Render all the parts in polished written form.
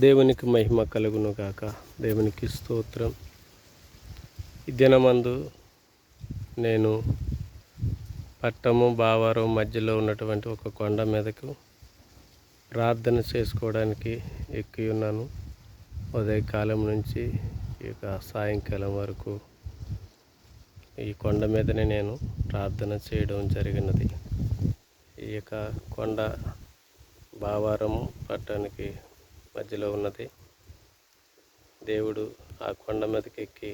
దేవునికి మహిమ కలుగును గాక. దేవునికి స్తోత్రం. ఈ దినమందు నేను పట్టము బావారం మధ్యలో ఉన్నటువంటి ఒక కొండ మీదకు ప్రార్థన చేసుకోవడానికి ఎక్కి ఉన్నాను. ఉదయకాలం నుంచి ఇక సాయంకాలం వరకు ఈ కొండ మీదనే నేను ప్రార్థన చేయడం జరిగినది. ఈ యొక్క కొండ బావారం పట్టణానికి మధ్యలో ఉన్నది. దేవుడు ఆ కొండ మీదకి ఎక్కి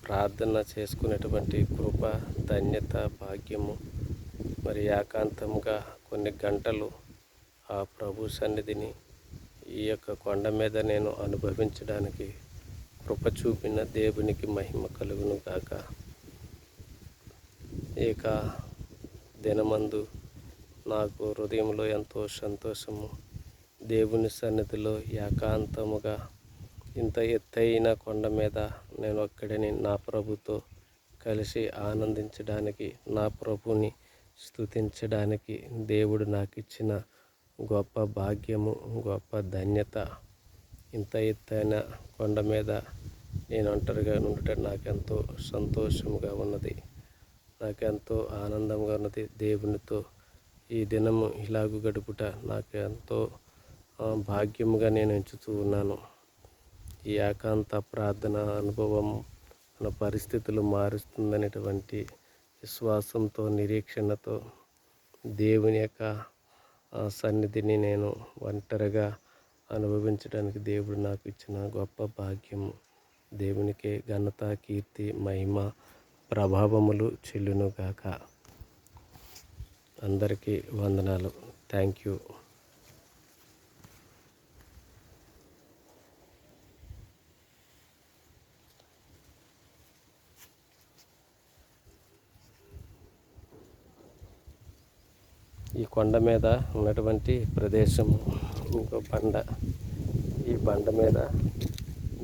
ప్రార్థన చేసుకునేటువంటి కృప, ధన్యత, భాగ్యము, మరి ఏకాంతంగా కొన్ని గంటలు ఆ ప్రభు సన్నిధిని ఈ యొక్క కొండ మీద నేను అనుభవించడానికి కృప చూపిన దేవునికి మహిమ కలుగును గాక. ఇక దినమందు నాకు హృదయంలో ఎంతో సంతోషము, దేవుని సన్నిధిలో ఏకాంతముగా ఇంత ఎత్తైన కొండ మీద నేను ఒక్కడిని నా ప్రభుతో కలిసి ఆనందించడానికి, నా ప్రభుని స్తుతించడానికి దేవుడు నాకు ఇచ్చిన గొప్ప భాగ్యము, గొప్ప ధన్యత. ఇంత ఎత్తైన కొండ మీద నేను ఒంటరిగా ఉండటం నాకెంతో సంతోషముగా ఉన్నది, నాకెంతో ఆనందంగా ఉన్నది. దేవునితో ఈ దినము ఇలాగ గడుపుట నాకు ఎంతో భాగ్యముగా నేను ఎంచుతూ ఉన్నాను. ఈ ఏకాంత ప్రార్థన అనుభవం మన పరిస్థితులు మారుస్తుందనేటువంటి విశ్వాసంతో, నిరీక్షణతో దేవుని యొక్క సన్నిధిని నేను ఒంటరిగా అనుభవించడానికి దేవుడు నాకు ఇచ్చిన గొప్ప భాగ్యము. దేవునికే ఘనత, కీర్తి, మహిమ, ప్రభావములు చెల్లునుగాక. అందరికీ వందనాలు. Thank you. ఈ కొండ మీద ఉన్నటువంటి ప్రదేశం ఇంకో బండ. ఈ బండ మీద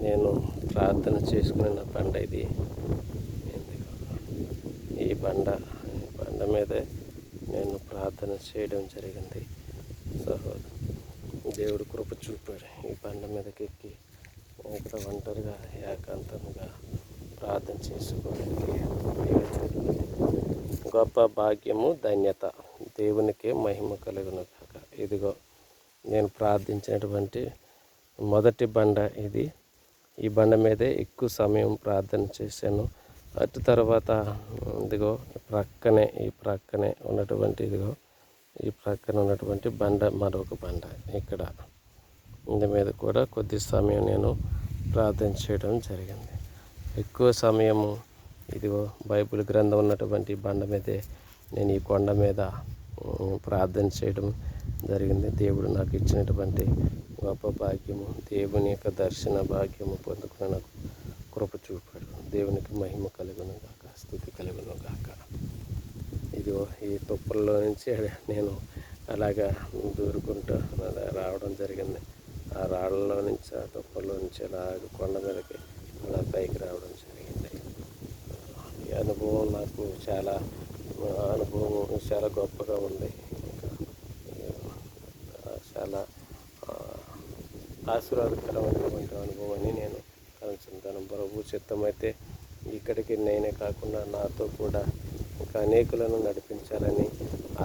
నేను ప్రార్థన చేసుకున్న బండ ఇది. ఈ బండ మీదే నేను ప్రార్థన చేయడం జరిగింది. దేవుడు కృప చూపాడు. ఈ బండ మీదకి ఎక్కి ఇక్కడ ఒంటరిగా ఏకాంతంగా ప్రార్థన చేసుకోవడానికి గొప్ప భాగ్యము, ధన్యత. దేవునికే మహిమ కలుగును కాక. ఇదిగో నేను ప్రార్థించినటువంటి మొదటి బండ ఇది. ఈ బండ మీదే ఎక్కువ సమయం ప్రార్థన చేశాను. అటు తర్వాత ఇదిగో ఈ ప్రక్కనే ఉన్నటువంటి ఈ ప్రక్కన ఉన్నటువంటి బండ, మరొక బండ ఇక్కడ. ఇందు మీద కూడా కొద్ది సమయం నేను ప్రార్థన చేయడం జరిగింది. ఎక్కువ సమయము ఇదిగో బైబిల్ గ్రంథం ఉన్నటువంటి బండ మీదే నేను ఈ కొండ మీద ప్రార్థన చేయడం జరిగింది. దేవుడు నాకు ఇచ్చినటువంటి గొప్ప భాగ్యము, దేవుని యొక్క దర్శన భాగ్యము పొందుకున్న నాకు కృప చూపాడు. దేవునికి మహిమ కలుగును గాక, స్తుతి కలుగును గాక. ఇదిగో ఈ తుప్పల్లో నుంచి నేను అలాగా దూరుకుంటూ రావడం జరిగింది. ఆ రాళ్ళలో నుంచి, ఆ తుప్పల్లో నుంచి అలాగ కొండ మీదకి అలా పైకి రావడం జరిగింది. ఈ అనుభవం నాకు చాలా గొప్పగా ఉంది. చాలా ఆశీర్వాదకరమైనటువంటి అనుభవం అని నేను అనుకుంటాను. ప్రభు చిత్తమైతే ఇక్కడికి నేనే కాకుండా నాతో కూడా ఇంకా అనేకులను నడిపించాలని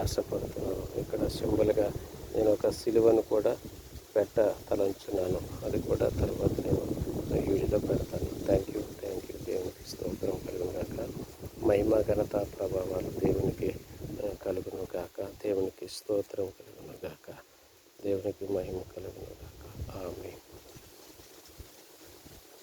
ఆశపడుతున్నాను. ఇక్కడ సింబల్గా నేను ఒక సిలువను కూడా తలంచున్నాను. అది కూడా తర్వాత నేను యూజ్లో పెడతాను. Thank you. దేవునికి స్తోత్రం కలుగును గాక. మహిమ, ఘనత, ప్రభావాలు దేవునికి కలుగును గాక. దేవునికి స్తోత్రం కలుగును గాక. దేవునికి మహిమ కలుగును గాక. ఆమేన్.